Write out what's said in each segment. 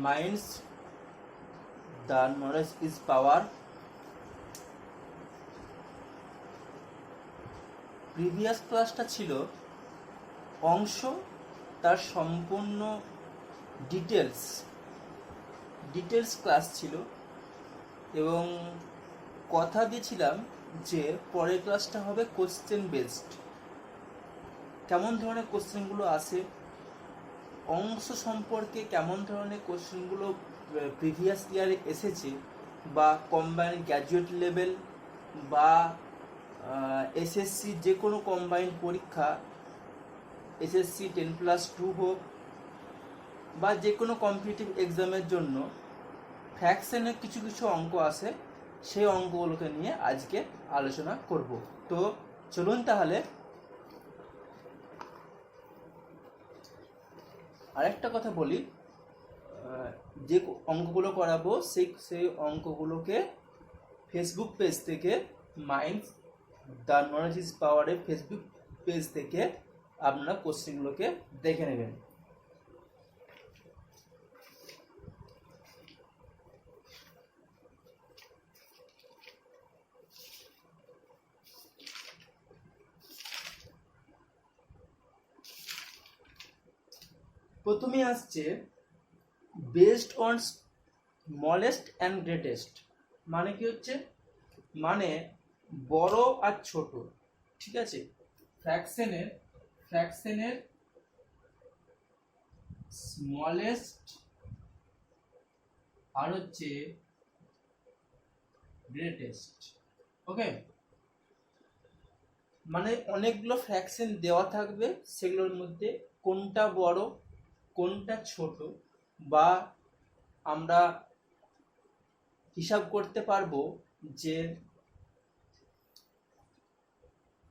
Minds the knowledge is power. Previous ক্লাসটা ছিল অংশ, তার সম্পূর্ণ ডিটেলস ক্লাস ছিল এবং কথা দিয়েছিলাম যে পরের ক্লাসটা হবে কোশ্চেন বেসড। কেমন ধরনের কোশ্চেনগুলো আসে, অংশ সম্পর্কে কেমন ধরনের কোশ্চেনগুলো প্রিভিয়াস ইয়ারে এসেছে, বা কম্বাইন্ড গ্র্যাজুয়েট লেভেল বা এসএসসি যে কোনো কম্বাইন্ড পরীক্ষা, এসএসসি 10+2 হোক বা যে কোনো কম্পিটিটিভ এক্সামের জন্য ফ্র্যাকশনের কিছু কিছু অঙ্ক আসে, সেই অঙ্কগুলোকে নিয়ে আজকে আলোচনা করব। তো চলুন তাহলে। আরেকটা কথা বলি, যে অঙ্কগুলো করাবো সেই অঙ্কগুলোকে ফেসবুক পেজ থেকে, মাইন্ডস দ্য নলেজ ইজ পাওয়ারের ফেসবুক পেজ থেকে আপনারা কোশ্চেনগুলোকে দেখে নেবেন। প্রথমে আসছে based on smallest and greatest. মানে কি হচ্ছে, মানে বড় আর ছোট, ঠিক আছে, ফ্র্যাকশনের স্মলেস্ট আর হচ্ছে গ্রেটেস্ট। ওকে, মানে অনেকগুলো ফ্র্যাকশন দেওয়া থাকবে, সেগুলোর মধ্যে কোনটা বড় কোনটা ছোট, বা আমরা হিসাব করতে পারবো যে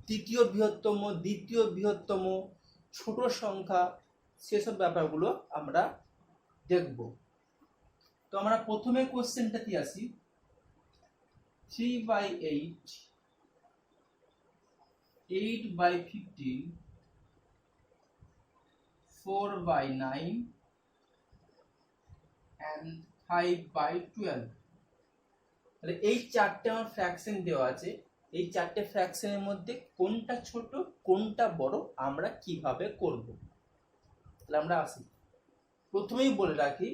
তৃতীয় বৃহত্তম, দ্বিতীয় বৃহত্তম, ছোট সংখ্যা, সেসব ব্যাপারগুলো আমরা দেখব। তো আমরা প্রথমে কোশ্চেনটাতে আসি। 3/8, 8/15, 4/9 and 5/12। তাহলে এই চারটে আমার ফ্র্যাকশন দেওয়া আছে। এই চারটে ফ্র্যাকশনের মধ্যে কোনটা ছোট কোনটা বড় আমরা কিভাবে করব, তাহলে আমরা আসি। প্রথমেই বলে রাখি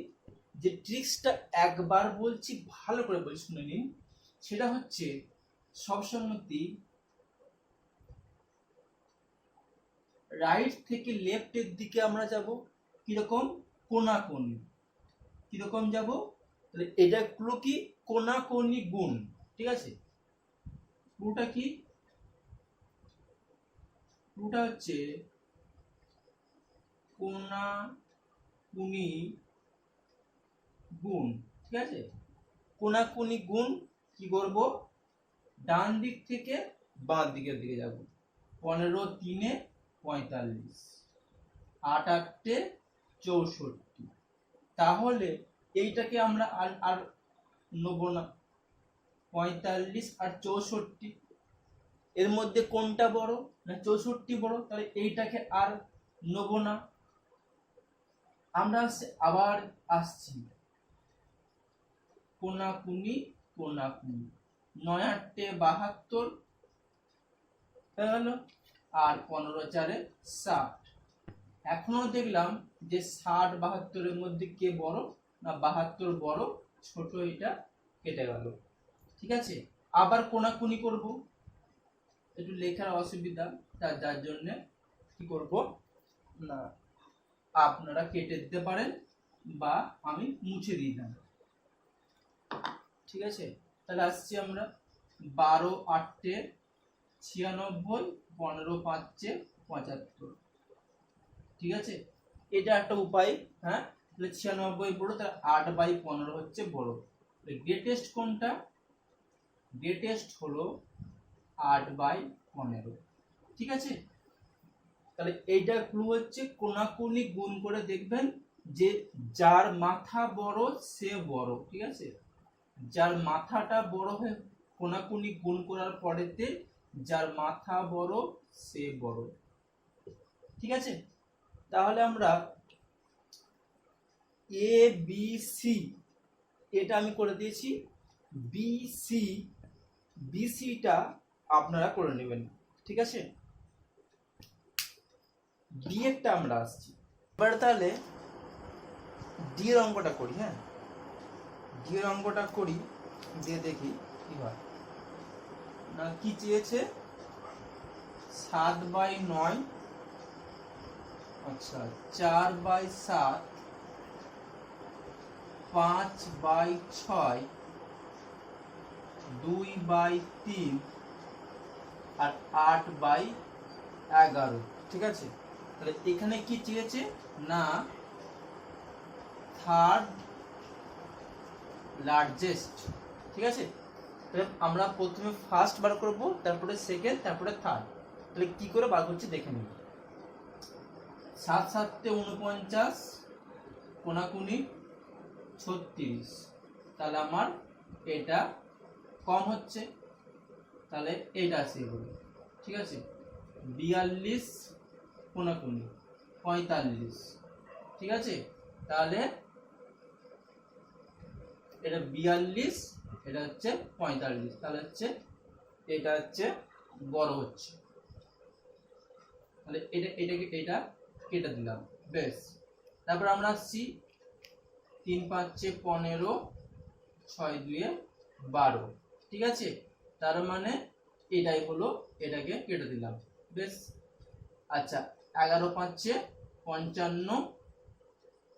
যে ট্রিক্সটা একবার বলছি, ভালো করে বলি, শুনে নিন। সেটা হচ্ছে সবসময় রাইট থেকে লেফটের দিকে আমরা যাব কিরকম, কোনাকুনি। কিরকম যাব, তাহলে এটা গুলো কি কোনাকুনি গুণ, ঠিক আছে। পুরোটা কি, পুরোটা হচ্ছে কোনাকুনি গুণ, ঠিক আছে। কোনাকুনি গুণ কি করব, ডান দিক থেকে বাঁ দিকের দিকে যাব। 15 3 45, 8 8 64। তাহলে এইটাকে আমরা আর নেব না, 45 আর 64, এর মধ্যে কোনটা বড় না 64 বড়, তাহলে এইটাকে আর নেব না। আমরা আবার আসছি কোনাকুনি কোনাকুনি, 9 8 72 হয়ে গেল, আর 15 4 60। এখনো দেখলাম যে 60 72 এর মধ্যে কে বড় না 72 বড়, ছোট এটা কেটে গেল, ঠিক আছে। আবার কোনাকুনি করব, একটু লেখার অসুবিধা, যার জন্য কি করব না আপনারা কেটে দিতে পারেন বা আমি মুছে দিতাম, ঠিক আছে। তাহলে আসছি আমরা 12 8 96, 15 5 75, ঠিক আছে। এটা একটা উপায়, হ্যাঁ। তাহলে 96 বড়, তাহলে 8/15 হচ্ছে বড়। গ্রেটেস্ট কোনটা, গ্রেটেস্ট হলো 8/15, ঠিক আছে। তাহলে এইটা ক্লু হচ্ছে কোনাকুনি গুণ করে দেখবেন যে যার মাথা বড় সে বড়, ঠিক আছে। যার মাথাটা বড় হয়ে কোনাকুনি গুণ করার পরেতে যার মাথা বড় সে বড়, ঠিক আছে। তাহলে আমরা এ বি সি, এটা আমি করে দিয়েছি বি সি, বিসিটা আপনারা করে নেবেন, ঠিক আছে। ডি এরটা আমরা আসছি এবার, তাহলে ডি এর অঙ্কটা করি। হ্যাঁ, ডি এর অঙ্কটা করি, দিয়ে দেখি কি হয়। না কি চেয়েছে, 7/9, আচ্ছা 4/7, 5/6, 2/3 আর 8/11, ঠিক আছে। তাহলে এখানে কি চেয়েছে না থার্ড লার্জেস্ট, ঠিক আছে। তাহলে আমরা প্রথমে ফার্স্ট বার করব, তারপরে সেকেন্ড, তারপরে থার্ড। তাহলে কি করে বার করছি দেখে নিন। 7 7 49, কোনাকুনি 36, তাহলে আমার এটা কম হচ্ছে, তাহলে এটা আছে এগুলো, ঠিক আছে। 42 কোনাকুনি 45, ঠিক আছে। তাহলে এটা 42, এটা হচ্ছে 45, তাহলে হচ্ছে এটা হচ্ছে বড় হচ্ছে। তাহলে এটা কেটে দিলাম, বেশ। তারপর আমরা আসছি 3 5 15, 6 2 12, ঠিক আছে। তার মানে এটাই হলো, এটাকে কেটে দিলাম, বেশ। আচ্ছা 11 5 55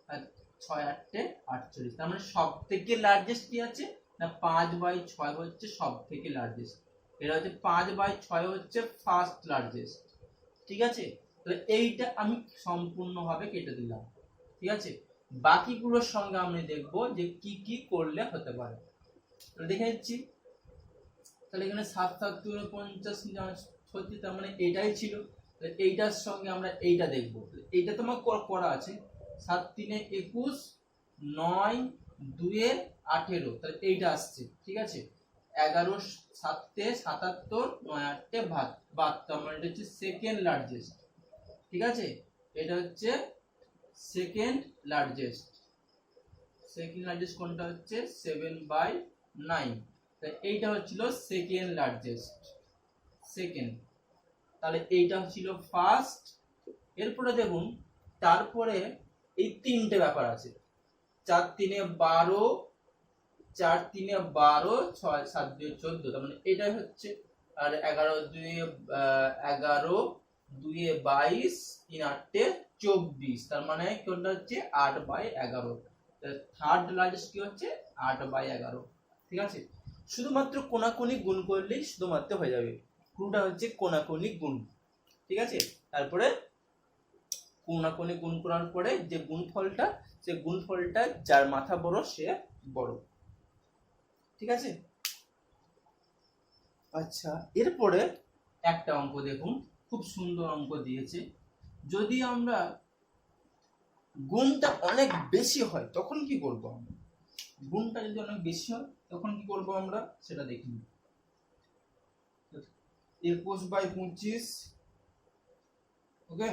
আর 6 8 48, তার মানে সব থেকে লার্জেস্ট কি আছে না 5/6 হচ্ছে সব থেকে লার্জেস্ট। এটা হচ্ছে 5/6 হচ্ছে ফার্স্ট লার্জেস্ট, ঠিক আছে। তাহলে এইটা আমি সম্পূর্ণভাবে কেটে দিলাম, ঠিক আছে। বাকিগুলোর সঙ্গে আমি দেখব যে কি কি করলে হতে পারে। তাহলে দেখে নিচ্ছি। তাহলে এখানে 7 7 49 সত্যি, তার মানে এটাই ছিল। তাহলে এইটার সঙ্গে আমরা এইটা দেখব, এইটা তো আমার করা আছে। 7 3 21, 9 2 18, তাহলে এইটা আসছে, ঠিক আছে। 11 7 77, 9 8 72, মানে এটা হচ্ছে সেকেন্ড লার্জেস্ট, ঠিক আছে। এটা হচ্ছে সেকেন্ড লার্জেস্ট। সেকেন্ড লার্জেস্ট কোনটা হচ্ছে 7/9, তাই এইটা হচ্ছিল সেকেন্ড লার্জেস্ট, সেকেন্ড। তাহলে এইটা ছিল ফার্স্ট। এরপরে দেখুন, তারপরে এই তিনটে ব্যাপার আছে। 4 3 12, 4 3 12, 6 7 2 14, তার মানে এটাই হচ্ছে। আর 11 2 11, 2 22, 3 8 24, তার মানে কোনটা হচ্ছে 8/11। থার্ড লার্জেস্ট কি হচ্ছে 8/11, ঠিক আছে। শুধুমাত্র কোনাকুনি গুণ করলেই শুধুমাত্র হয়ে যাবে। ক্লুটা হচ্ছে কোনাকুনি গুণ, ঠিক আছে। তারপরে কোনাকুনি গুণ করার পরে যে গুণফলটা, সে গুণফলটা যার মাথা বড় সে বড়, ঠিক আছে। আচ্ছা এরপরে একটা অঙ্ক দেখুন, খুব সুন্দর অঙ্ক দিয়েছে। যদি আমরা গুণটা অনেক বেশি হয় তখন কি করব আমরা, গুণটা যদি অনেক বেশি হয় তখন কি করব আমরা সেটা দেখি। 21/25, ওকে।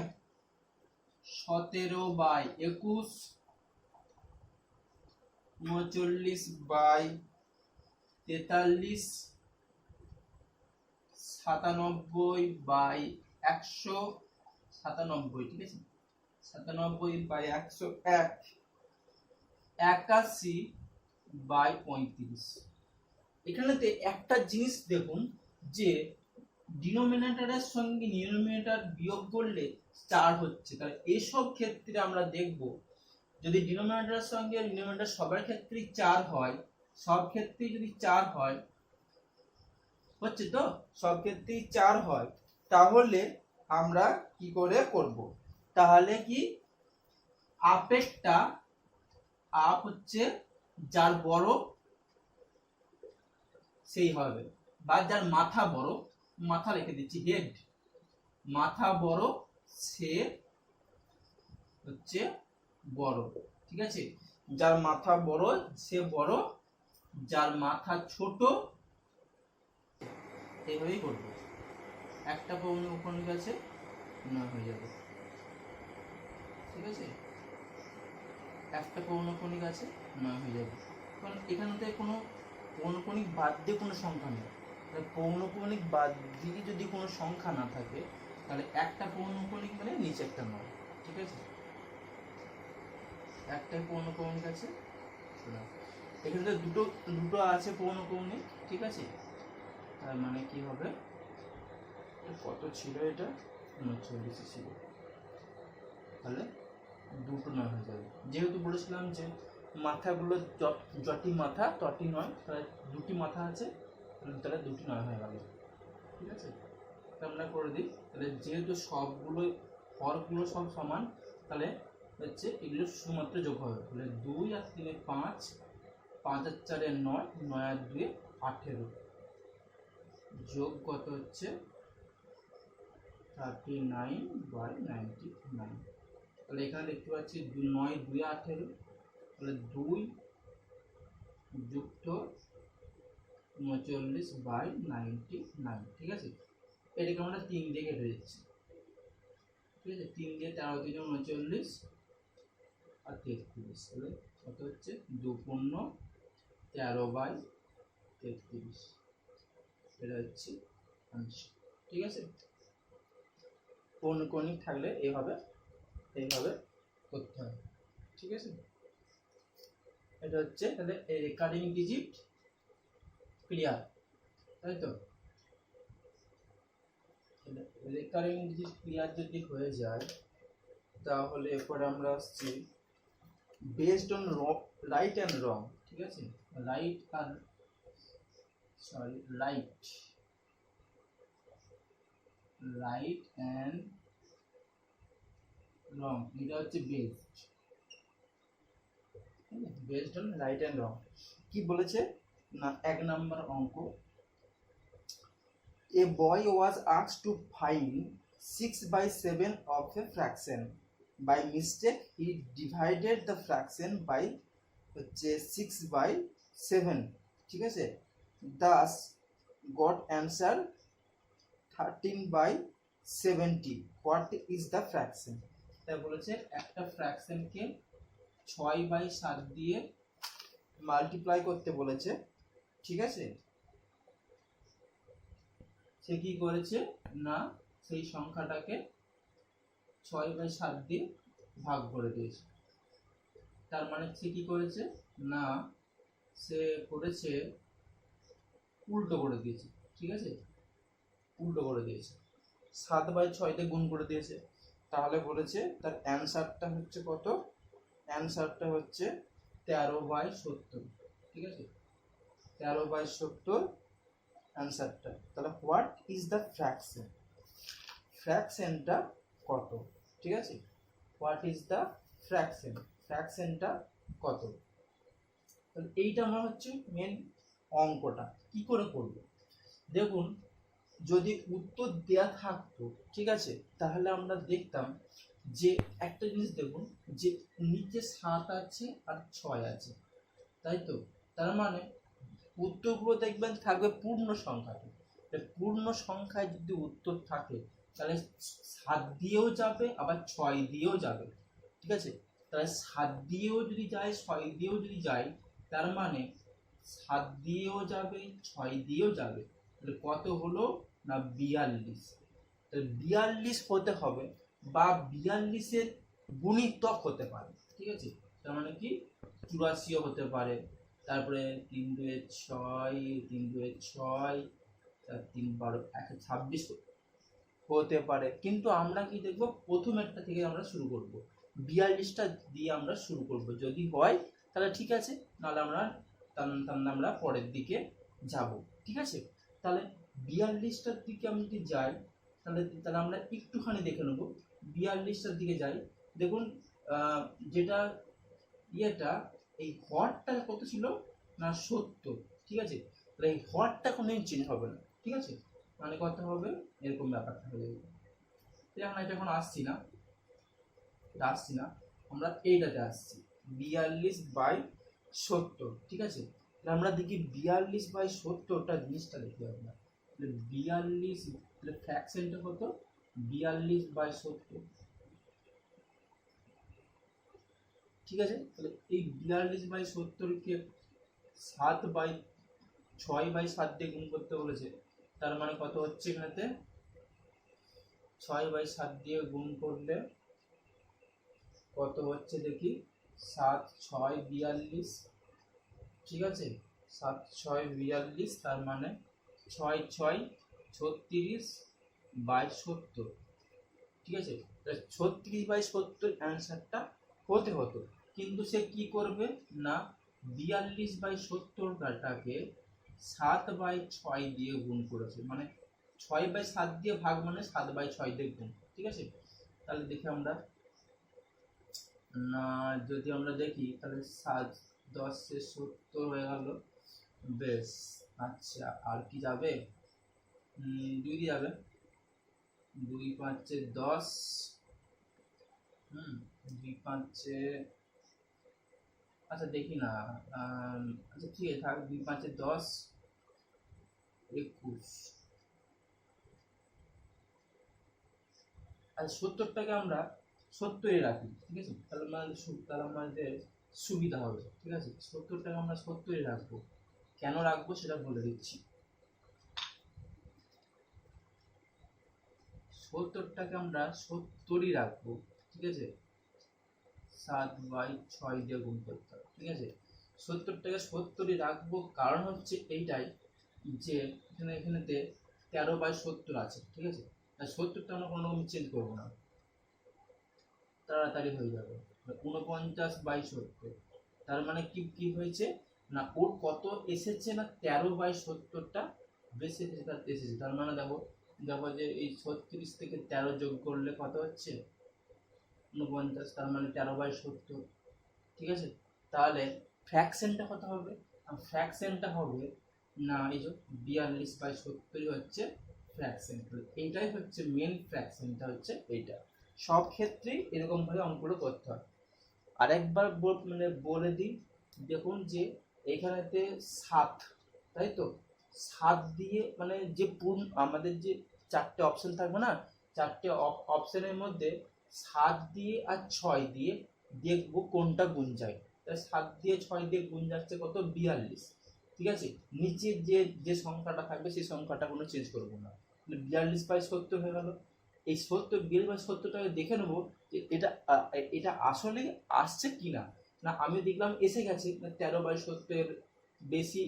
17/21, 39/43, 97/197, ঠিক আছে। 97/101, 81/35। এখানেতে একটা জিনিস দেখুন যে ডিনোমিনেটরের সঙ্গে নিউমিনেটর বিয়োগ করলে 4 হচ্ছে। তাহলে এইসব ক্ষেত্রে আমরা দেখব, যদি ডিনোমিনেটরের সঙ্গে নিউমিনেটর সবার ক্ষেত্রেই 4 হয়, সব ক্ষেত্রেই যদি 4 হয়, হচ্ছে তো সব ক্ষেত্রেই 4 হয়, তাহলে আমরা কি করে করব, তাহলে কি আপেরটা, আপ হচ্ছে যার বড় সেই হবে, বা যার মাথা বড়, মাথা রেখে দিচ্ছি হেড, মাথা বড় সে হচ্ছে বড়, ঠিক আছে। যার মাথা বড় সে বড়, যার মাথা ছোট, এইভাবেই করবো। একটা ওখানে গেছে না হয়ে যাবে, ঠিক আছে। একটা পৌনকণিক আছে, 9 হয়ে যাবে। কারণ এখান থেকে কোনো পৌনকণিক বাদ দিয়ে কোনো সংখ্যা নেই। পৌনকণিক বাদ দিয়ে যদি কোনো সংখ্যা না থাকে তাহলে একটা পৌনকণিক মানে নিচে একটা 9, ঠিক আছে? একটাই পৌনকৌণিক আছে, এখানে তো দুটো আছে পৌনকৌণিক, ঠিক আছে? তার মানে কি হবে, কত ছিল এটা, 39 ছিল, তাহলে দুটো 9 হয়ে যাবে। যেহেতু বলেছিলাম যে মাথাগুলো যটি মাথা তটি 9, তাহলে দুটি মাথা আছে, তাহলে দুটি 9 হয়ে গেল, ঠিক আছে? আমরা করে দিই, তাহলে যেহেতু সবগুলো হরগুলো সব সমান, তাহলে হচ্ছে এগুলো শুধুমাত্র যোগ হবে। তাহলে 2 আর 3 5, 5 আর 4 9, 9 আর 2 18, যোগ কত হচ্ছে 39/99। তাহলে এখানে দেখতে পাচ্ছি 9 2 18, তাহলে 2 যুক্ত 39/99, ঠিক আছে? এটাকে আমরা 3 দিয়ে কেটে দিচ্ছি, ঠিক আছে? 3 দিয়ে 13 3 39 আর 33, তাহলে কত হচ্ছে 2 13/33, এটা হচ্ছে আনসার, ঠিক আছে? পৌনকৌণিক থাকলে এইভাবে করতে হবে, ঠিক আছে? এটা হচ্ছে তাহলে এই রেকারিং ডিজিট ক্লিয়ার, তাই তো? রেকারিং ডিজিট ক্লিয়ার যদি হয়ে যায় তাহলে এরপরে আমরা আসছি বেসড অন রাইট অ্যান্ড রং, ঠিক আছে? রাইট অ্যান্ড রং, এটা হচ্ছে বেসড অন রাইট অ্যান্ড রং। কি বলেছে না, 1 নম্বর অঙ্ক, a boy was asked to find 6/7 of a fraction. By mistake he divided the fraction by 6/7, ঠিক আছে? thus got answer 13/70. what is the fraction? তাই বলেছে একটা ফ্র্যাকশনকে 6/7 দিয়ে মাল্টিপ্লাই করতে বলেছে, ঠিক আছে? সে কি করেছে না, সেই সংখ্যাটাকে 6/7 দিয়ে ভাগ করে দিয়েছে। তার মানে সে কি করেছে না, সে করেছে উল্টো করে দিয়েছে, ঠিক আছে? উল্টো করে দিয়েছে, 7/6 দিয়ে গুণ করে দিয়েছে। তাহলে বলেছে তার অ্যান্সারটা হচ্ছে কত, অ্যান্সারটা হচ্ছে 13/70, ঠিক আছে? 13/70 অ্যান্সারটা। তাহলে হোয়াট ইজ দ্য ফ্র্যাকশন, ফ্র্যাকশনটা কত, ঠিক আছে? হোয়াট ইজ দ্য ফ্র্যাকশন, ফ্র্যাকশনটা কত? তাহলে এইটা আমার হচ্ছে মেন অঙ্কটা। কি করে করব দেখুন, যদি উত্তর দেয়া থাকতো, ঠিক আছে, তাহলে আমরা দেখতাম যে একটা জিনিস দেখুন যে নিচে 7 আছে আর 6 আছে, তাই তো? তার মানে উত্তরগুলো দেখবেন থাকবে পূর্ণ সংখ্যাতে। পূর্ণ সংখ্যায় যদি উত্তর থাকে তাহলে 7 দিয়েও যাবে আবার 6 দিয়েও যাবে, ঠিক আছে? তাহলে 7 দিয়েও যদি যায় 6 দিয়েও যদি যায়, তার মানে 7 দিয়েও যাবে 6 দিয়েও যাবে, তাহলে কত হলো না 42। তাহলে 42 হতে হবে বা 42-এর গুণিতক হতে পারে, ঠিক আছে? তার মানে কি 84 হতে পারে, তারপরে 3 2 6, 3 2 6, 4 3 12, 126 হতে পারে। কিন্তু আমরা কি দেখব, প্রথমেরটা থেকে আমরা শুরু করব, 42টা দিয়ে আমরা শুরু করব। যদি হয় তাহলে ঠিক আছে, নাহলে আমরা পরের দিকে যাব, ঠিক আছে? তাহলে 42টার দিকে আমি যদি যাই তাহলে আমরা একটুখানি দেখে নেব। 42টার দিকে যাই, দেখুন যেটা ইয়েটা এই হরটা কত ছিল না 70, ঠিক আছে? তাহলে এই হরটা কোনোদিন চেঞ্জ হবে না, ঠিক আছে? মানে কত হবে এরকম ব্যাপারটা হয়ে যাবে। আমরা এটা এখন আসছি না, আমরা এইটাতে আসছি 42/70, ঠিক আছে? তাহলে আমরা দেখি 42/70টা জিনিসটা দেখি আমরা, 42 ফ্র্যাকশনটা কত 42/70, ঠিক আছে। তাহলে এই 42/70-কে 6/7 দিয়ে গুণ করতে বলেছে, তার মানে কত হচ্ছে এখানেতে 6/7 দিয়ে গুণ করলে কত হচ্ছে দেখি, 7×6 = 42, ঠিক আছে। 7×6 = 42, তার মানে 6×6 = 36/70, ঠিক আছে। 36/70 অ্যান্সারটা হতে হতো, কিন্তু সে কি করবে না 42/70টাকে 7/6 দিয়ে গুণ করেছে, মানে 6/7 দিয়ে ভাগ মানে 7/6 দিয়ে গুণ, ঠিক আছে। তাহলে দেখি আমরা না, যদি আমরা দেখি তাহলে 7×10 = 70 হয়ে গেল। বেশ, আচ্ছা আর কি যাবে, 2 দিয়ে যাবে, 2×5 = 10, 2×5, আচ্ছা দেখি না, আচ্ছা ঠিক আছে থাক, 2×5 = 10, 21। আর 70টাকে আমরা 70-এ রাখি, ঠিক আছে, তাহলে আমাদের সুবিধা হবে, ঠিক আছে। 70টাকে আমরা 70-এ রাখবো, কেন রাখবো সেটা বলে দিচ্ছি। 70টাকে আমরা 70-ই রাখবো, ঠিক আছে, 7/6 দিয়ে গুণ করতে হবে, ঠিক আছে। 70টাকে 70-ই রাখবো, কারণ হচ্ছে এইটাই যে এখানেতে 13/70 আছে, ঠিক আছে। আর 70টা আমরা কোনো রকম চেঞ্জ করবো না, তাড়াতাড়ি হয়ে যাবে। 49/70, তার মানে কি হয়েছে না ওর কত এসেছে না 13/70টা বেশি এসেছে, তার মানে দেখো যে এই 36 থেকে 13 যোগ করলে কত হচ্ছে 49, তার মানে 13/70, ঠিক আছে। তাহলে ফ্র্যাকশনটা কত হবে, ফ্র্যাকশনটা হবে না এই যে 42/70 হচ্ছে ফ্র্যাকশন, এইটাই হচ্ছে মেন ফ্র্যাকশনটা হচ্ছে এইটা। সব ক্ষেত্রেই এরকম ভাবে অঙ্কটা করতে হয়। আরেকবার বলে দিই, দেখুন যে এখানেতে 7, তাই তো 7 দিয়ে মানে যে আমাদের যে 4টে অপশন থাকবে না, 4টে অপশনের মধ্যে 7 দিয়ে আর 6 দিয়ে দেখবো কোনটা গুণ যায়। তাহলে 7 দিয়ে 6 দিয়ে গুণ যাচ্ছে কত 42, ঠিক আছে। নিচে যে সংখ্যাটা থাকবে সেই সংখ্যাটা কোনো চেঞ্জ করবো না, 42/70 হয়ে গেল। এই 42/70টাকে দেখে নেবো যে এটা আসলে আসছে কিনা, না আমি দেখলাম এসে গেছে, 13/70 বেশি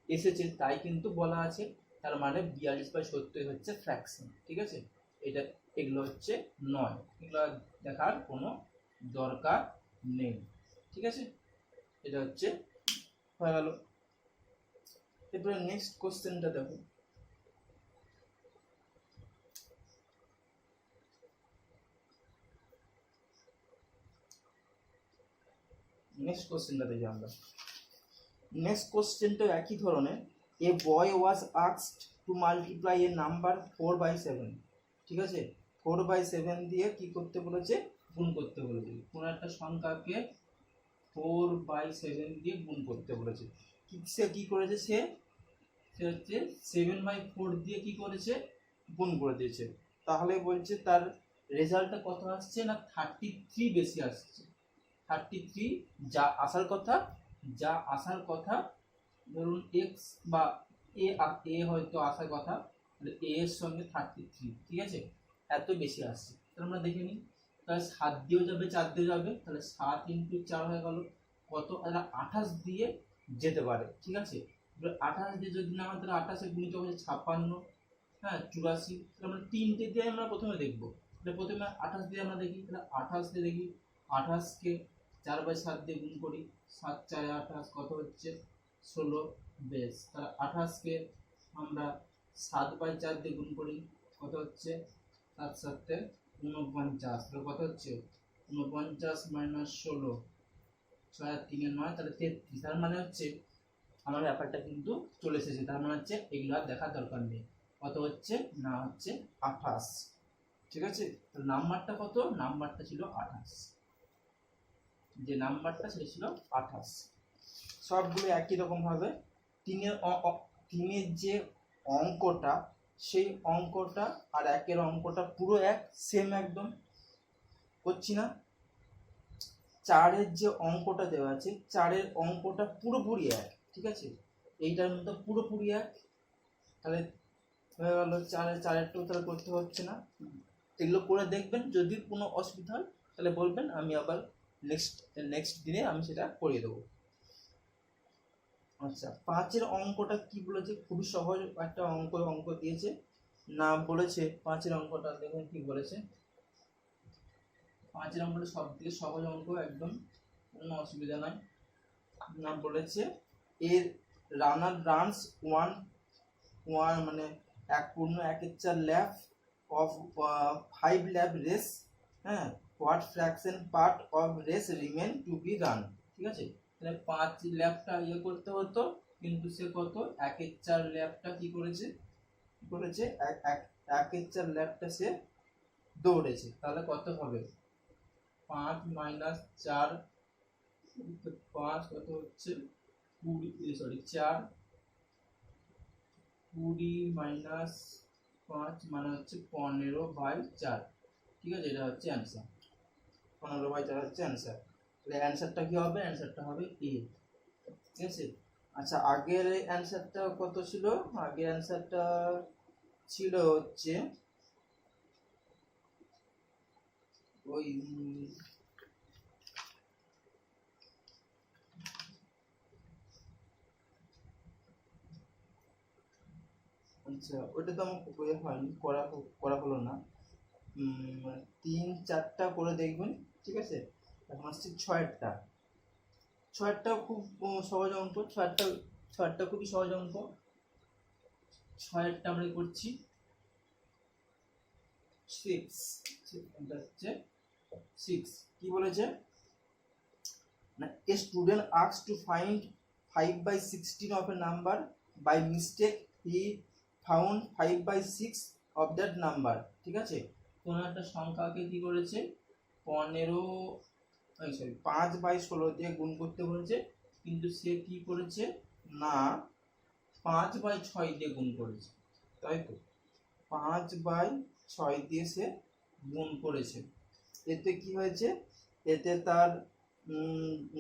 এসেছে, তাই কিন্তু বলা আছে, তার মানে 42/70 হচ্ছে ফ্র্যাকশন, ঠিক আছে। এগুলো হচ্ছে নয়, এগুলো দেখার কোনো দরকার নেই, ঠিক আছে। এটা হচ্ছে হয়ে গেল। এরপরে নেক্সট কোশ্চেনটা দেখো, নেক্সট কোশ্চেনটা দেখি আমরা। নেক্সট কোশ্চেনটা একই ধরনের, a boy was asked to multiply a number 4/7, ঠিক আছে। 4/7 দিয়ে কি করতে বলেছে, গুণ করতে বলেছে, কোন একটা সংখ্যাকে 4/7 দিয়ে গুণ করতে বলেছে। সে কি করেছে, সে হচ্ছে 7/4 দিয়ে কি করেছে, গুণ করে দিয়েছে। তাহলে বলছে তার রেজাল্টটা কত আসছে না 33 বেশি আসছে, 33 যা আসার কথা ধরুন এক্স বা এ হয়তো আসার কথা, তাহলে এ এর সঙ্গে 33, ঠিক আছে, এত বেশি আসছে। তাহলে আমরা দেখে নিই, তাহলে 7 দিয়েও যাবে 4 দিয়ে যাবে, তাহলে 7 × 4 হয়ে গেল কত, তাহলে 28 দিয়ে যেতে পারে, ঠিক আছে। 28 দিয়ে যদি না হয় তাহলে 28 এর গুণিতক হচ্ছে 56, হ্যাঁ 84, তাহলে আমরা 3টে দিয়ে আমরা প্রথমে দেখবো, তাহলে প্রথমে 28 দিয়ে আমরা দেখি, তাহলে 28 দিয়ে দেখি, 28কে 4/7 দিয়ে গুণ করি, 7×4 = 28, কত হচ্ছে 16। বেশ, তাহলে 28কে আমরা 7/4 দিয়ে গুণ করি, কত হচ্ছে 7×7 = 49, তাহলে কত হচ্ছে 49 - 16, 6 আর 3 9, তাহলে 33। তার মানে হচ্ছে আমার ব্যাপারটা কিন্তু চলে এসেছে, তার মানে হচ্ছে এগুলো আর দেখার দরকার নেই, কত হচ্ছে না হচ্ছে 28, ঠিক আছে। তো নাম্বারটা কত, নাম্বারটা ছিল 28, যে নাম্বারটা সেটা ছিল 28। সবগুলো একই রকম ভাবে তিনের যে অঙ্কটা, সেই অঙ্কটা আর একের অঙ্কটা পুরো এক, সেম একদম করছি না। চারের যে অঙ্কটা দেওয়া আছে, চারের অঙ্কটা পুরোপুরি এক, ঠিক আছে, এইটার মধ্যে পুরোপুরি এক, তাহলে হয়ে গেল চারেরটাও তাহলে করতে হচ্ছে না। এগুলো করে দেখবেন, যদি কোনো অসুবিধা হয় তাহলে বলবেন, আমি আবার নেক্সট দিনে আমি সেটা করিয়ে দেবো। আচ্ছা, 5-এর অঙ্কটা কি বলেছে, খুবই সহজ একটা অঙ্ক দিয়েছে, না বলেছে 5-এর অঙ্কটা দেখুন কি বলেছে। 5-এর অঙ্কটা সব থেকে সহজ অঙ্ক, একদম কোনো অসুবিধা নাই। না বলেছে এর রানার রানস ওয়ান মানে 1.1 ল্যাপ অফ 5 ল্যাপ রেস, হ্যাঁ, what fraction part of race remain to be run, ঠিক আছে। তাহলে 5 ল্যাপটা করতে হতো, কিন্তু সে কত 1/4 ল্যাপটা কি করেছে 1/4 ল্যাপটা সে দৌড়েছে। তাহলে কত হবে 5 - 4, 5 কত হচ্ছে 4 20 - 5 মানে হচ্ছে 15/4, ঠিক আছে, এটা হচ্ছে অ্যান্সার। 15/4 হচ্ছে অ্যান্সার। তাহলে অ্যান্সারটা কি হবে, অ্যান্সারটা হবে এ, ঠিক আছে। আচ্ছা, আগের অ্যান্সারটা কত ছিল, আগের অ্যান্সারটা ছিল হচ্ছে ওই আচ্ছা, ওটা তো আমার হয়নি, করা হলো না। 3-4টা করে দেখবেন, ঠিক আছে। এখন আসছে 6টা খুব সহজ অঙ্ক, 6টা খুবই সহজ অঙ্ক। 6টা আমরা করছি 6, এটা হচ্ছে 6, কি বলেছে না, a student asked to find 5/16 of a number, by mistake he found 5/6 of that number, ঠিক আছে। কোন একটা সংখ্যাকে কি করেছে 5/16 দিয়ে গুণ করতে বলেছে, কিন্তু সে কি করেছে না 5/6 দিয়ে গুণ করেছে, তাই তো 5/6 দিয়ে সে গুণ করেছে। এতে কি হয়েছে, এতে তার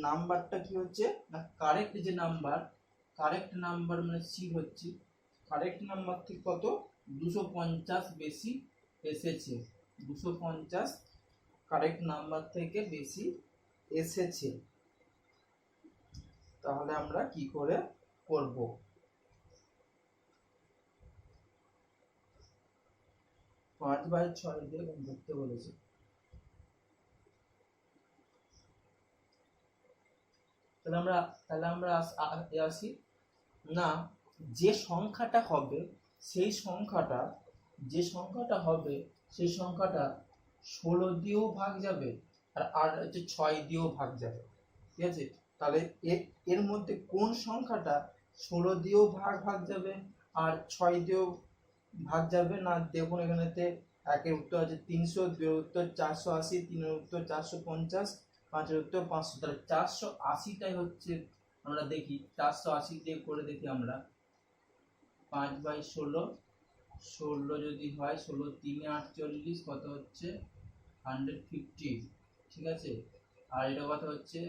নাম্বারটা কি হচ্ছে না, কারেক্ট নাম্বার মানে সি হচ্ছে, কারেক্ট নাম্বার থেকে কত 250 বেশি এসেছে, 250 কারেক্ট নাম্বার থেকে বেশি এসেছে। তাহলে আমরা কি করে করব, 5/6 দিয়ে গুণ করতে বলেছে। তাহলে আমরা আসি না, যে সংখ্যাটা হবে সেই সংখ্যাটা 16 দিয়েও ভাগ যাবে, আর হচ্ছে 6 দিয়েও ভাগ যাবে, ঠিক আছে। তাহলে এর মধ্যে কোন সংখ্যাটা 16 দিয়েও ভাগ যাবে আর 6 দিয়েও ভাগ যাবে না, দেখুন এখানেতে একের উত্তর আছে 300, দুইয়ের উত্তর 480, তিনের উত্তর 450, পাঁচের উত্তর 500। তাহলে 480টাই হচ্ছে, আমরা দেখি 480 দিয়ে করে দেখি আমরা। 5/16, 16 যদি হয় 16 3 48, কত হচ্ছে 150, ঠিক আছে। আর এটা কত হচ্ছে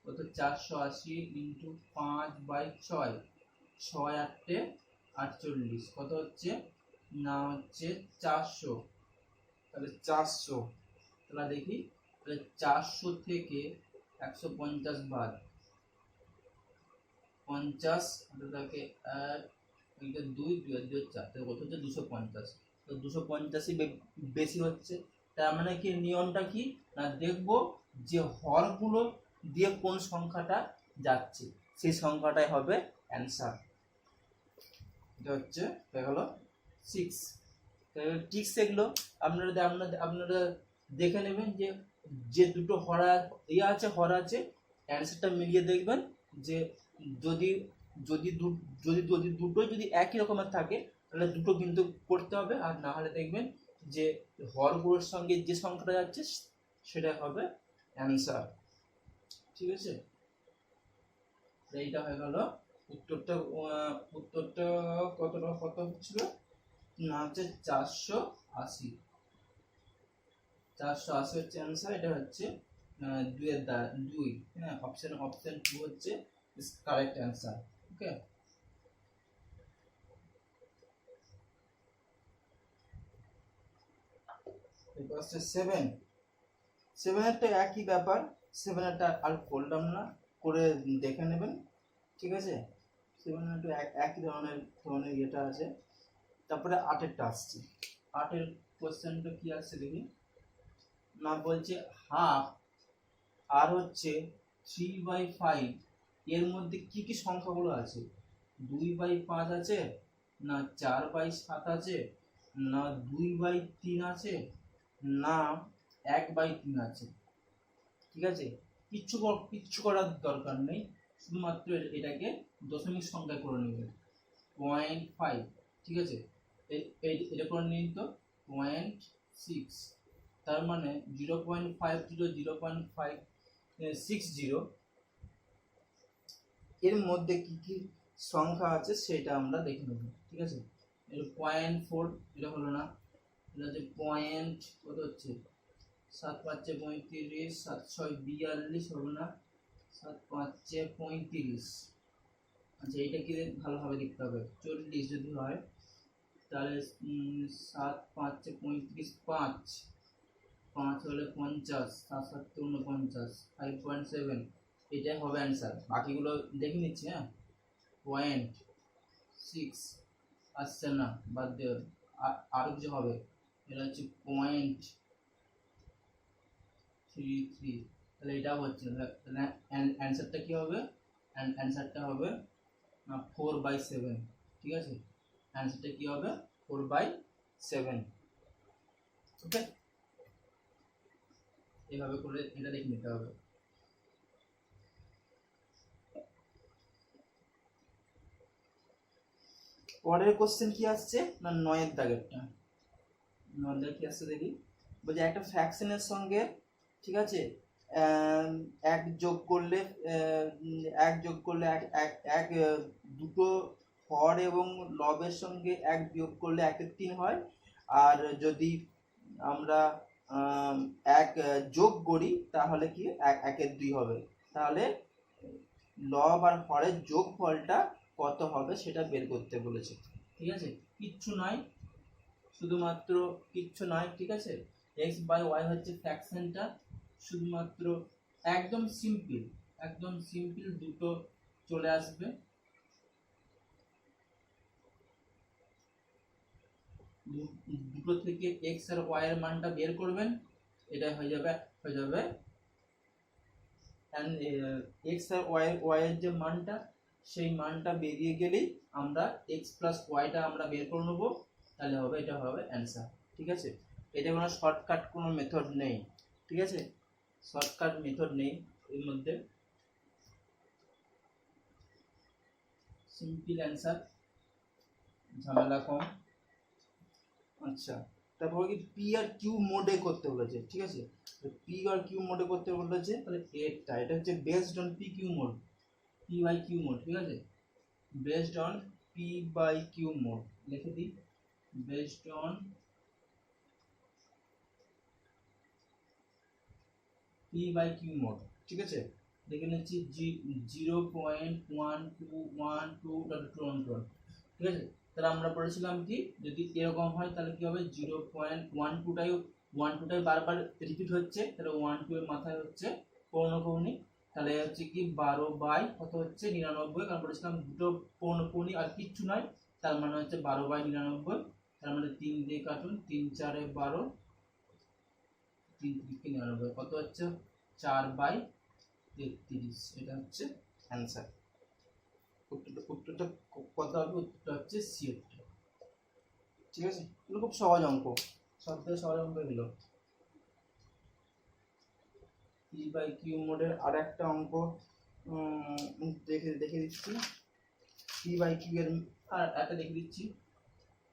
কত 480 ইন্টু 5/6, 6 8 48, কত হচ্ছে না হচ্ছে 400। তাহলে 400, তাহলে দেখি, তাহলে 400 থেকে 150 বাদ, 50 এটাকে 1, 2, 2 আর 2 4, তাহলে কত হচ্ছে 250। তো 250ই বেশি হচ্ছে, তার মানে কি নিয়মটা কি না, দেখব যে হরগুলো দিয়ে কোন সংখ্যাটা যাচ্ছে সেই সংখ্যাটাই হবে অ্যান্সার। এটা হচ্ছে হয়ে গেল 6। ঠিক সেগুলো আপনারা দেখে নেবেন, যে দুটো হরা আছে অ্যান্সারটা মিলিয়ে দেখবেন, যে যদি যদি দুটো যদি একই রকমের থাকে তাহলে দুটো কিন্তু করতে হবে, আর না হলে দেখবেন যে হরগুলোর সঙ্গে যে সংখ্যাটা যাচ্ছে সেটা হবে অ্যান্সার, ঠিক আছে। এইটা হয়ে গেল উত্তরটা কত হচ্ছিল না হচ্ছে 480। 480 হচ্ছে অ্যান্সার। এটা হচ্ছে 2 এর দ্বারা 2, হ্যাঁ, অপশন 2 হচ্ছে কারেক্ট অ্যান্সার। ওকে, এরপর হচ্ছে 7 একই ব্যাপার। 7 আর করলাম না, করে দেখে নেবেন, ঠিক আছে। 7 একই ধরনের ইয়েটা আছে। তারপরে 8 আসছে। 8 কোশ্চেনটা কি আসছে দেখি না, বলছে হাফ আর হচ্ছে 3/5 এর মধ্যে কি কি সংখ্যাগুলো আছে? 2/5 আছে, না 4/7 আছে, না 2/3 আছে, না 1/3 আছে। ঠিক আছে, কিচ্ছু করার দরকার নেই, শুধুমাত্র এটাকে দশমিক সংখ্যা করে নেবেন। 0.5, ঠিক আছে, এটা করে নিন তো 0.6, তার মানে 0.50 এর মধ্যে কি কি সংখ্যা আছে সেটা আমরা দেখে নেব। ঠিক আছে, 0.4 এটা হলো না, এটা হচ্ছে পয়েন্ট, কত হচ্ছে 7×5 35, 7×6 42 হলো না, 7×5 35। আচ্ছা, এটা কি ভালোভাবে দেখতে হবে, 40 যদি হয় তাহলে 7×5 35, 5 হলে 50, 7×7 49, 5.7, এটাই হবে অ্যান্সার। বাকিগুলো দেখে নিচ্ছি। হ্যাঁ, 0.6 আসছে না, বাদ দিয়ে আরো কিছু হবে। এটা হচ্ছে 0.33, তাহলে এটাও হচ্ছে না। তাহলে অ্যান্সারটা কি হবে? অ্যান্সারটা হবে 4/7। ঠিক আছে, অ্যান্সারটা কি হবে? 4/7। ওকে, এভাবে করে এটা দেখে নিতে হবে। পরের কোশ্চেন কি আসছে না, 9 দাগেরটা। 9 দাগে কি আসছে দেখি, বলছে একটা ফ্র্যাকশনের সঙ্গে, ঠিক আছে, এক যোগ করলে এক দুটো হর এবং লবের সঙ্গে এক বিয়োগ করলে 1/3 হয়। আর যদি আমরা এক যোগ করি তাহলে কি 1/2 হবে। তাহলে লব আর হরের যোগফলটা কত হবে সেটা বের করতে বলেছে। ঠিক আছে, কিচ্ছু নয়, শুধুমাত্র কিচ্ছু নয়, ঠিক আছে। x/y হচ্ছে ফ্র্যাকশনটা, শুধুমাত্র একদম সিম্পল দুটো চলে আসবে। দুটো থেকে x আর y এর মানটা বের করবেন, এটা হয়ে যাবে x আর y এর যে মানটা, সেই মানটা বেরিয়ে গেলেই আমরা x প্লাস ওয়াইটা আমরা বের করে নেবো, তাহলে হবে, এটা হবে অ্যান্সার। ঠিক আছে, এটা কোনো শর্টকাট কোনো মেথড নেই। ঠিক আছে, শর্টকাট মেথড নেই এর মধ্যে, সিম্পল অ্যান্সার, ঝামেলা কম। আচ্ছা, তারপর কি পি আর কিউ মোডে করতে বলেছে। ঠিক আছে, পি আর কিউ মোডে করতে বলেছে, তাহলে এটা হচ্ছে based on P Q mode, P by Q mode. ঠিক আছে, based on P by Q mode লিখে দিই, based on P by Q mode. ঠিক আছে, দেখে নিচ্ছি 0.1212. ঠিক আছে, তাহলে আমরা বলেছিলাম কি, যদি এরকম হয় তাহলে কি হবে, 0.12টাই বারবার রিপিট হচ্ছে, তাহলে 12 এর মাথায় হচ্ছে পৌনঃপুনিক, তাহলে হচ্ছে কি 12 কত হচ্ছে 99, কারণ বলেছিলাম দুটো পৌনঃপুনিক আর কিচ্ছু নয়, তার মানে হচ্ছে 12/99, তার মানে 3 দিয়ে কাটুন, 3×4 = 12, 3×3 = 99, কত হচ্ছে 4/33। এটা হচ্ছে অ্যান্সার। উত্তরটা কত হবে? উত্তরটা হচ্ছে C। ঠিক আছে, এগুলো খুব সহজ অঙ্ক, সব থেকে সহজ অঙ্ক এগুলো। পি বাই কিউ মোডের আর একটা অঙ্ক দেখে দিচ্ছি, পি বাই কিউ এর আর একটা দেখে দিচ্ছি,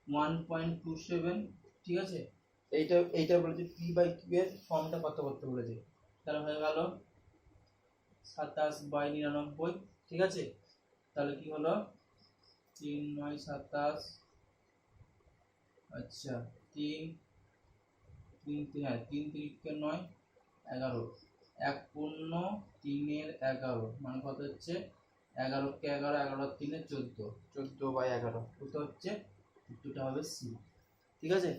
1.27। ঠিক আছে, এইটা বলেছে পি বাই কিউ এর ফর্মটা কত করতে বলেছে, তাহলে হয়ে গেল 27/99। ঠিক আছে, তাহলে কি হলো 3×9 = 27, আচ্ছা 3 তিন তিরিকে 9, 11, 1 পূর্ণ 3 এর 11 মানে কত হচ্ছে 11 কে 11, 11 3 14, 14/11 কত হচ্ছে, উত্তরটা হবে সি। ঠিক আছে,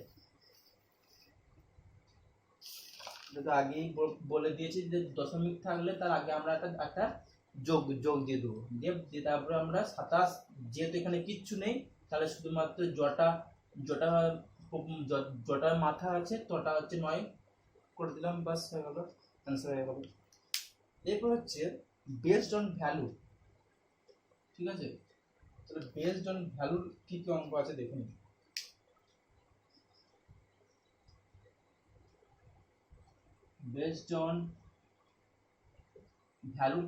এটা তো আগেই বলে দিয়েছি যে দশমিক থাকলে তার আগে আমরা একটা যোগ দিয়ে দেবো, দিয়ে তারপরে আমরা 27, যেহেতু এখানে কিচ্ছু নেই তাহলে শুধুমাত্র জটার মাথা আছে, তটা হচ্ছে 9 করে দিলাম, বাস হয়ে গেল, অ্যান্সার হয়ে গেল। এরপর হচ্ছে বেসড অন ভ্যালু। ঠিক আছে, তাহলে বেসড অন ভ্যালুর কি কি অঙ্ক আছে দেখুন। বেসড অন ভ্যালুর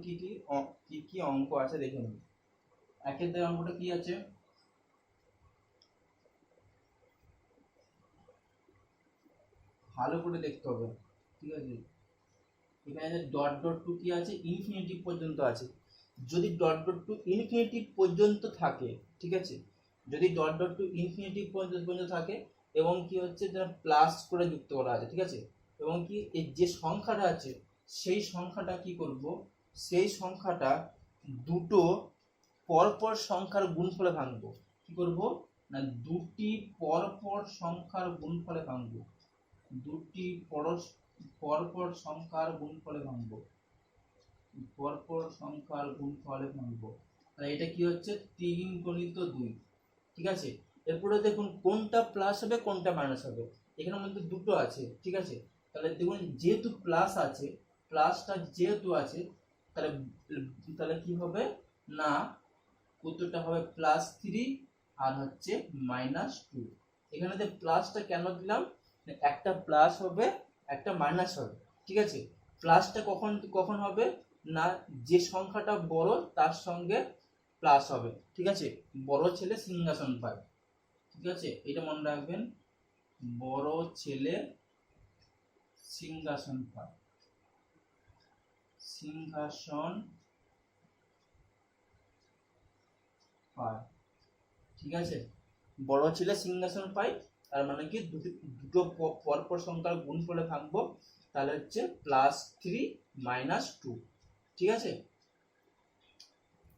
কি কি অঙ্ক আছে দেখে নিন। একের দাগে অঙ্কটা কি আছে, ভালো করে দেখতে হবে। ঠিক আছে, এখানে ডট ডট টু কি আছে, ইনফিনিটিভ পর্যন্ত আছে। যদি ডট ডট টু ইনফিনিটিভ পর্যন্ত থাকে, ঠিক আছে, যদি ডট ডট টু ইনফিনিটিভ পর্যন্ত থাকে এবং কি হচ্ছে যেটা প্লাস করে যুক্ত করা আছে, ঠিক আছে, এবং কি এই যে সংখ্যাটা আছে সেই সংখ্যাটা কি করব, সেই সংখ্যাটা দুটো পরপর সংখ্যার গুণফলে ভাঙবো। কি করব না, দুটি পরপর সংখ্যার গুণফলে ভাঙবো, দুটি পরপর সংখ্যার গুণফলে ভাঙবো, পরপর সংখ্যার গুণফলে ভাঙবো। তাহলে এটা কি হচ্ছে 3 × 2। ঠিক আছে, এরপরে দেখুন কোনটা প্লাস হবে কোনটা মাইনাস হবে, এখানের মধ্যে দুটো আছে। ঠিক আছে, তাহলে দেখুন যেহেতু প্লাস আছে, প্লাসটা যেহেতু আছে, তাহলে তাহলে কি হবে না, উত্তরটা হবে +3 আর হচ্ছে -2। এখানে যে প্লাসটা কেন দিলাম, একটা প্লাস হবে একটা মাইনাস হবে। ঠিক আছে, প্লাসটা কখন হবে না, যে সংখ্যাটা বড় তার সঙ্গে প্লাস হবে। ঠিক আছে, বড় ছেলে সিংহাসন পায়। ঠিক আছে, এটা মনে রাখবেন, বড় ছেলে সিংহাসন পায়, সিংহাসন পায়। ঠিক আছে, বড় ছেলে সিংহাসন পায়, তার মানে কি দুটো পরপর সংখ্যার গুণফলে ভাঙবো, তাহলে হচ্ছে +3 -2। ঠিক আছে,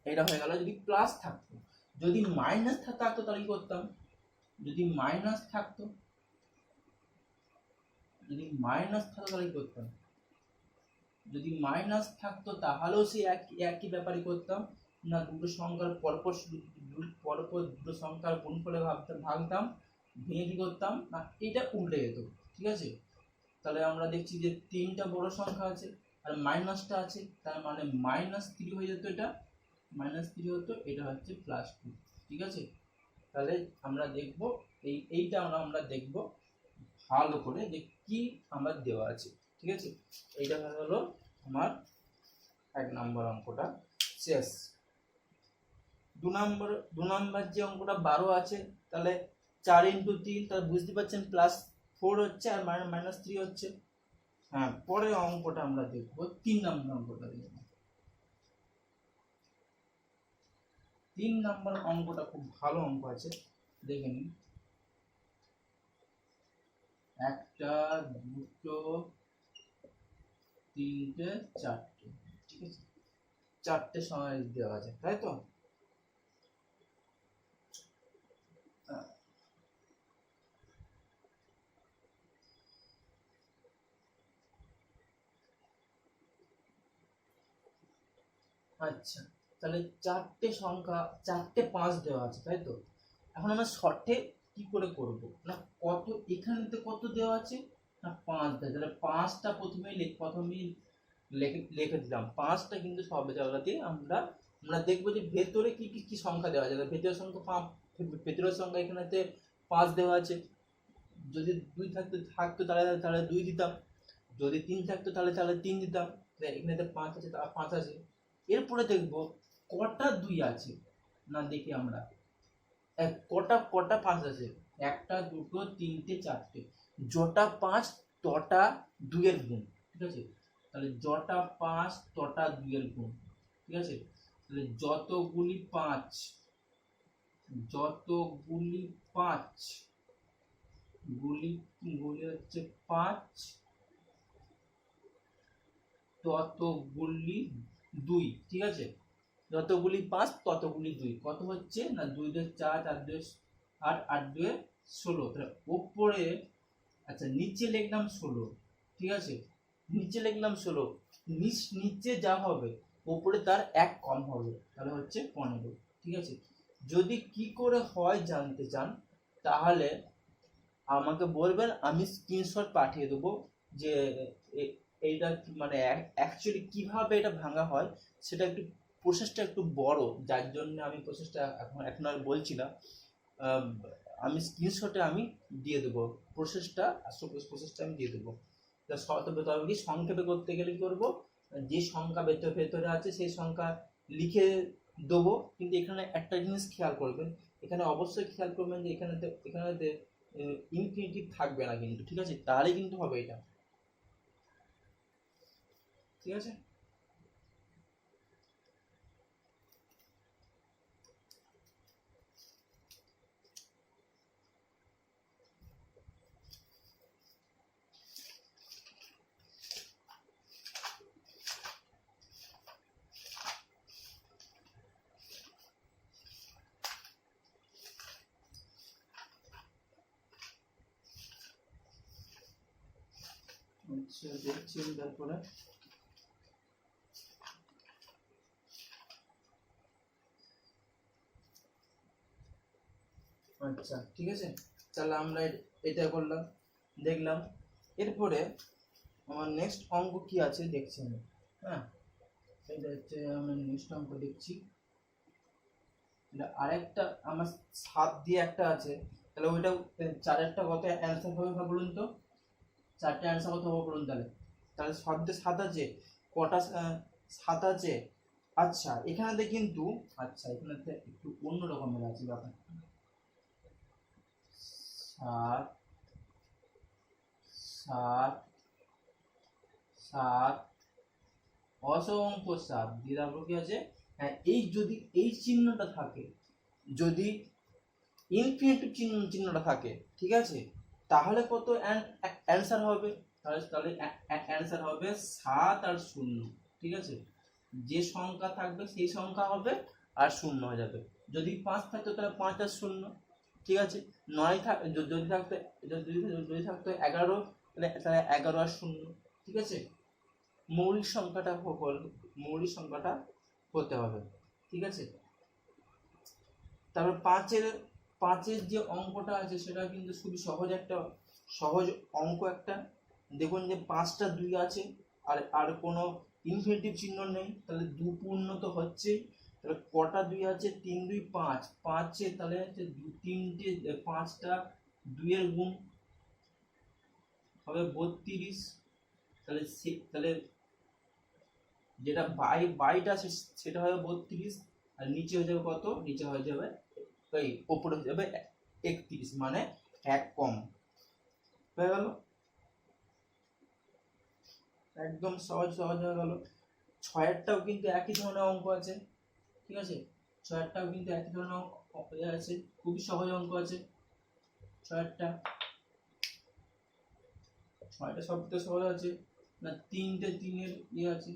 এটা হয়ে গেল যদি প্লাস থাকতো। যদি মাইনাস থাকতো তাহলে কি করতাম, যদি মাইনাস থাকতো, যদি মাইনাস থাকতো তাহলে কি করতাম, যদি মাইনাস থাকতো তাহলেও সেই একই ব্যাপারই করতাম না, দুটো সংখ্যার পরপর দুটো সংখ্যার গুণফলে ভাঙতাম, ভেঙে কি করতাম না, এটা উল্টে যেত। ঠিক আছে, তাহলে আমরা দেখছি যে 3টা বড় সংখ্যা আছে আর মাইনাসটা আছে, তার মানে -3 হয়ে যেত, এটা -3 হতো, এটা হচ্ছে +2। ঠিক আছে, তাহলে আমরা দেখব এইটা আমরা দেখব ভালো করে যে কি আমার দেওয়া আছে। ঠিক আছে, এইটা হলো আমার 1 নম্বর অঙ্কটা শেষ। 2 নম্বর যে অঙ্কটা 12 আছে, তাহলে 4 × 3, তাহলে বুঝতে পারছেন +4 হচ্ছে আর -3 হচ্ছে। হ্যাঁ, পরের অঙ্কটা আমরা দেখব, 3 নম্বর অঙ্কটা দেখব। 3 নম্বর অঙ্কটা খুব ভালো অঙ্ক আছে, দেখে নিন। 1টা 2টো 3টে 4টে। ঠিক আছে, 4টে সমাবেশ দেওয়া আছে, তাই তো। আচ্ছা, তাহলে 4টে সংখ্যা, 4টে 5 দেওয়া আছে, তাই তো। এখন আমরা শর্টে কি করে করব না, কত এখানেতে কত দেওয়া আছে না 5 দেওয়া, তাহলে 5টা প্রথমেই লিখে দিলাম। 5টা কিন্তু সব জায়গাতে আমরা দেখবো যে ভেতরে কি সংখ্যা দেওয়া আছে, ভেতরের সংখ্যা ভেতরের সংখ্যা এখানেতে 5 দেওয়া আছে। যদি 2 থাকতো তাহলে 2 দিতাম, যদি 3 থাকতো তাহলে 3 দিতাম, এখানে 5 আছে, 5 আছে। এরপরে দেখবো কটা 2 আছে না, দেখি আমরা কটা 5 আছে, 1টা 2টো 3টে 4টে, যটা 5 তটা 2 এর গুণ। ঠিক আছে, তাহলে যটা 5 তটা 2 এর গুণ। ঠিক আছে, তাহলে যতগুলি 5 গুলি গুলি হচ্ছে 5, ততগুলি 2, ঠিক আছে, যতগুলি 5 ততগুলি 2, কত হচ্ছে না 2 2 4, 4 2 8, 8 2 16, তাহলে উপরে, আচ্ছা নিচে লিখলাম 16, ঠিক আছে, নিচে লিখলাম 16, নিচে যা হবে উপরে তার এক কম হবে, তাহলে হচ্ছে 15, ঠিক আছে। যদি কি করে হয় জানতে চান তাহলে আমাকে বলবেন, আমি স্ক্রিনশট পাঠিয়ে দেবো যে এইটা মানে অ্যাকচুয়ালি কিভাবে এটা ভাঙা হয়, সেটা একটু প্রসেসটা একটু বড়, যার জন্য আমি প্রসেসটা এখন আর বলছি না। আমি স্ক্রিনশটে আমি দিয়ে দেবো প্রসেসটা, প্রসেসটা আমি দিয়ে দেবো। তবে কি সংক্ষেপে করতে গেলে কি করবো, যে সংখ্যা ভেতরে আছে সেই সংখ্যা লিখে দেবো, কিন্তু এখানে একটা জিনিস খেয়াল করবেন, এখানে অবশ্যই খেয়াল করবেন যে এখানেতে ইনফিনিটিভ থাকবে না কিন্তু, ঠিক আছে, তাহলে কিন্তু হবে এটা, ঠিক আছে। আচ্ছা দেখছি তারপরে, আচ্ছা ঠিক আছে, তাহলে আমরা এটা করলাম, দেখলাম। এরপরে আমার নেক্সট অঙ্ক কি আছে দেখছি আমি, হ্যাঁ এটা হচ্ছে আমি নেক্সট অঙ্ক দেখছি, আরেকটা আমার 7 দিয়ে একটা আছে, তাহলে ওইটা চারেরটা কত অ্যান্সার হবে বলুন তো, চারটে অ্যান্সার কত হবে বলুন তাহলে, তাহলে 7 দিয়ে 7 আছে, কটা 7 আছে, আচ্ছা এখানে কিন্তু, আচ্ছা এখানে একটু অন্য রকমের আছে ব্যাপার, 7 7 7 অসংখ্য 7 দিয়ে তারপর কি আছে, হ্যাঁ এই যদি এই চিহ্নটা থাকে, যদি ইনফিনিটিভ চিহ্নটা থাকে, ঠিক আছে, তাহলে কত অ্যান্সার হবে, তাহলে অ্যান্সার হবে 7 আর 0, ঠিক আছে, যে সংখ্যা থাকবে সেই সংখ্যা হবে আর 0 হয়ে যাবে, যদি 5 থাকতো তাহলে 5 আর 0, ঠিক আছে, 9 যদি থাকতো, যদি থাকতো 11, তাহলে 11 আর 0, ঠিক আছে, মৌলিক সংখ্যাটা হতে হবে, ঠিক আছে। তারপর পাঁচের যে অঙ্কটা আছে সেটা কিন্তু খুবই সহজ অঙ্ক একটা, দেখুন যে 5টা 2 আছে, আর কোনো ইনফিনিটিভ চিহ্ন নেই, তাহলে 2 পূর্ণ তো হচ্ছেই, তাহলে কটা 2 আছে, 3 2 5, 5 তাহলে হচ্ছে 3টে 5টা 2 এর গুণ হবে 32, তাহলে যেটা বাইটা সেটা হবে 32, আর নিচে হয়ে যাবে কত, নিচে হয়ে যাবে এই উপরে হয়ে যাবে 31, মানে 1 কম হয়ে গেল, একদম সহজ হয়ে গেল। 6এরটাও কিন্তু একই ধরনের অঙ্ক আছে, ঠিক আছে, 6এরটাও কিন্তু একই ধরনের অঙ্ক আছে, খুবই সহজ অঙ্ক আছে 6এরটা, 6টা সবথেকে সহজ আছে না, 3টে 3-এর আছে,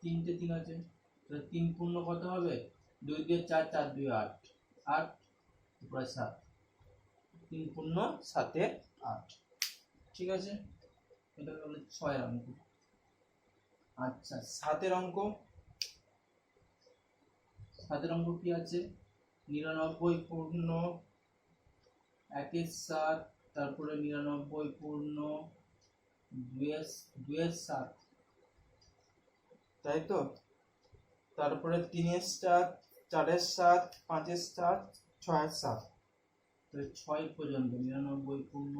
3টে 3 আছে, 3 পূর্ণ কত হবে, 2 2 4, 4 2 8, 8 উপরে 7, 3 পূর্ণ 7 8, ঠিক আছে, এটা হলো 6এর অঙ্ক। আচ্ছা 7এর অঙ্ক কি আছে, 99 পূর্ণ 1 7, তারপরে 99 পূর্ণ 2 7, তাই তো, তারপরে 3 7, 4 7, 5 7, 6 7, তাহলে 6 পর্যন্ত 99 পূর্ণ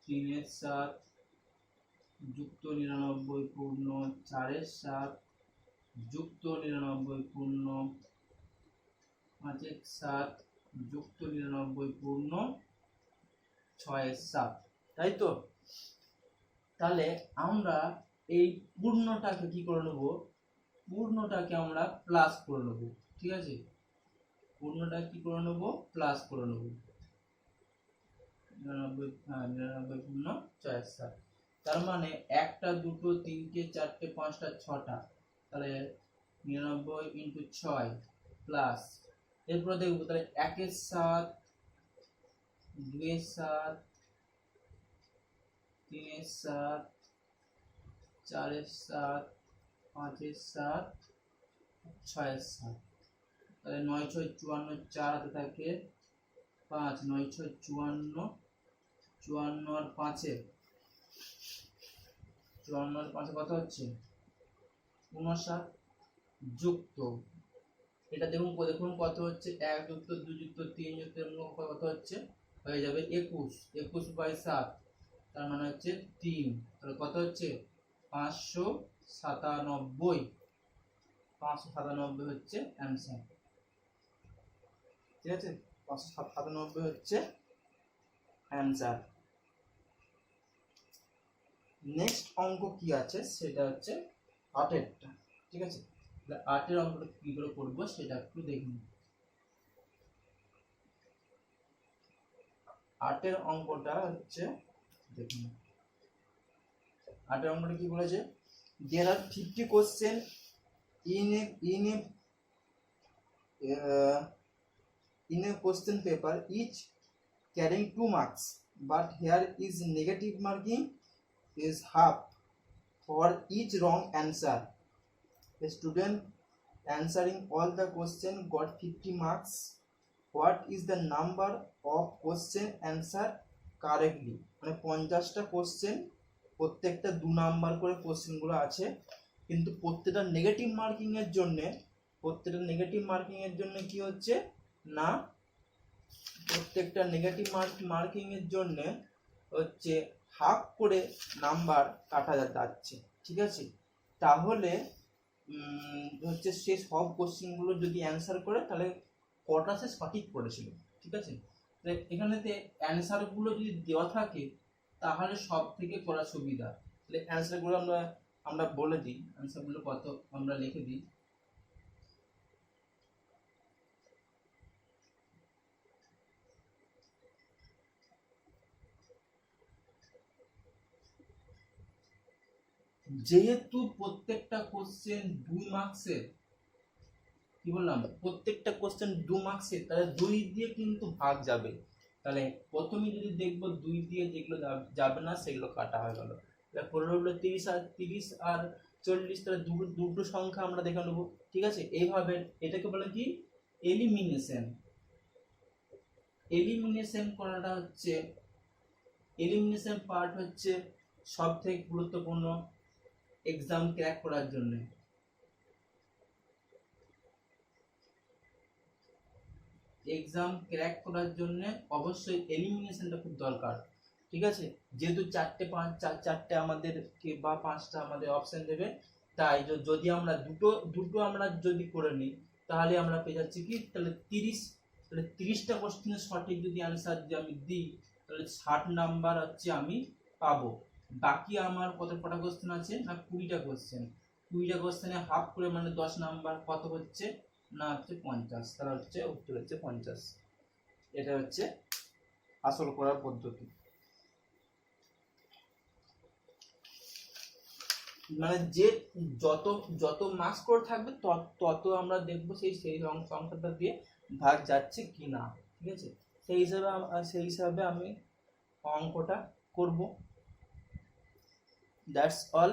3 7 যুক্ত 99 পূর্ণ 4 7 যুক্ত 99 পূর্ণ 5 7 যুক্ত 99 পূর্ণ 6 7, তাই তো, তাহলে আমরা এই পূর্ণটাকে কি করে নেব, পূর্ণটাকে আমরা প্লাস করে নেব, ঠিক আছে, পূর্ণটা কি করে নেবো, প্লাস করে নেবো, 99 পূর্ণ 6 তার মানে 1 2 3 4 5 6টা, তাহলে 99 ইন্টু 6 প্লাস, এরপরে দেখবো তাহলে 1 এর 7, 2 এর 7, 3 এর 7, 4 এর 7, 5 এর 7, 6 এর 7, তাহলে 9 6 54, 4 হাতে থাকে 5, 9 6 54, 54 আর 5 এ 54 আর 5 কত হচ্ছে 59, যুক্ত এটা দেখুন কত হচ্ছে, 1 যুক্ত 2 যুক্ত 3 যুক্ত কত হচ্ছে, হয়ে যাবে 21, 21/7, তার মানে হচ্ছে 3, তাহলে কত হচ্ছে 597, 597 হচ্ছে অ্যান্সার। ঠিক আছে, 597 হচ্ছে অ্যান্সার। নেক্সট অঙ্ক কি আছে সেটা হচ্ছে 8এরটা। ঠিক আছে, 8এর অঙ্কটা কি করে করবো সেটা একটু দেখুন। 8এর অঙ্কটা হচ্ছে দেখুন, 8এর অঙ্কটা কি বলেছে, there are 50 question in a question paper, each carrying 2 marks, but here is negative marking is half for each wrong answer. The student answering all the question got 50 marks. What is the number of question answer correctly? মানে 50টা question, প্রত্যেকটা 2 number করে কোশ্চেনগুলো আছে, কিন্তু প্রত্যেকটা negative marking এর জন্য কি হচ্ছে না, প্রত্যেকটা নেগেটিভ মার্কিং এর জন্য হচ্ছে হাফ করে নাম্বার কাটা যাচ্ছে। ঠিক আছে, তাহলে হচ্ছে সে সব কোশ্চেনগুলো যদি অ্যান্সার করে তাহলে কটা সে সঠিক করেছিল। ঠিক আছে, এখানেতে অ্যান্সারগুলো যদি দেওয়া থাকে তাহলে সব থেকে করা সুবিধা। তাহলে অ্যান্সারগুলো আমরা বলে দিই, অ্যান্সারগুলো কত আমরা লিখে দিই। যেহেতু প্রত্যেকটা কোশ্চেন 2 মার্কসের, কি বললাম, প্রত্যেকটা কোশ্চেন 2 মার্কসের, তাহলে 2 দিয়ে কিন্তু ভাগ যাবে। তাহলে প্রথমে যদি দেখবো 2 দিয়ে যেগুলো যাবে না সেগুলো কাটা হয়ে গেল। 15 30 আর 40, তাহলে দুটো সংখ্যা আমরা দেখে নেবো। ঠিক আছে, এইভাবে এটাকে বলে কি এলিমিনেশন করাটা হচ্ছে, এলিমিনেশন পার্ট হচ্ছে সব থেকে গুরুত্বপূর্ণ এক্সাম ক্র্যাক করার জন্য। এক্সাম ক্র্যাক করার জন্য অবশ্যই এলিমিনেশনটা খুব দরকার। ঠিক আছে, যেহেতু 4টে আমাদের বা 5টা আমাদের অপশন দেবে, তাই যদি আমরা দুটো আমরা যদি করে নিই তাহলে আমরা পেয়ে যাচ্ছি কি, তাহলে 30টা কোশ্চেনের সঠিক যদি অ্যান্সার যদি আমি দিই তাহলে 60 নাম্বার হচ্ছে আমি পাবো। বাকি আমার কটা কোশ্চেন আছে না, 20টা কোশ্চেনে হাফ করে মানে 10 নাম্বার কত হচ্ছে না হচ্ছে 50, তাহলে হচ্ছে উত্তর হচ্ছে 50। এটা হচ্ছে আসল করার পদ্ধতি। মানে যে যত মার্কস করে থাকবে তত আমরা দেখবো সেই সংখ্যাটা দিয়ে ভাগ যাচ্ছে কি না। ঠিক আছে, সেই হিসাবে আমি অঙ্কটা করব। That's all.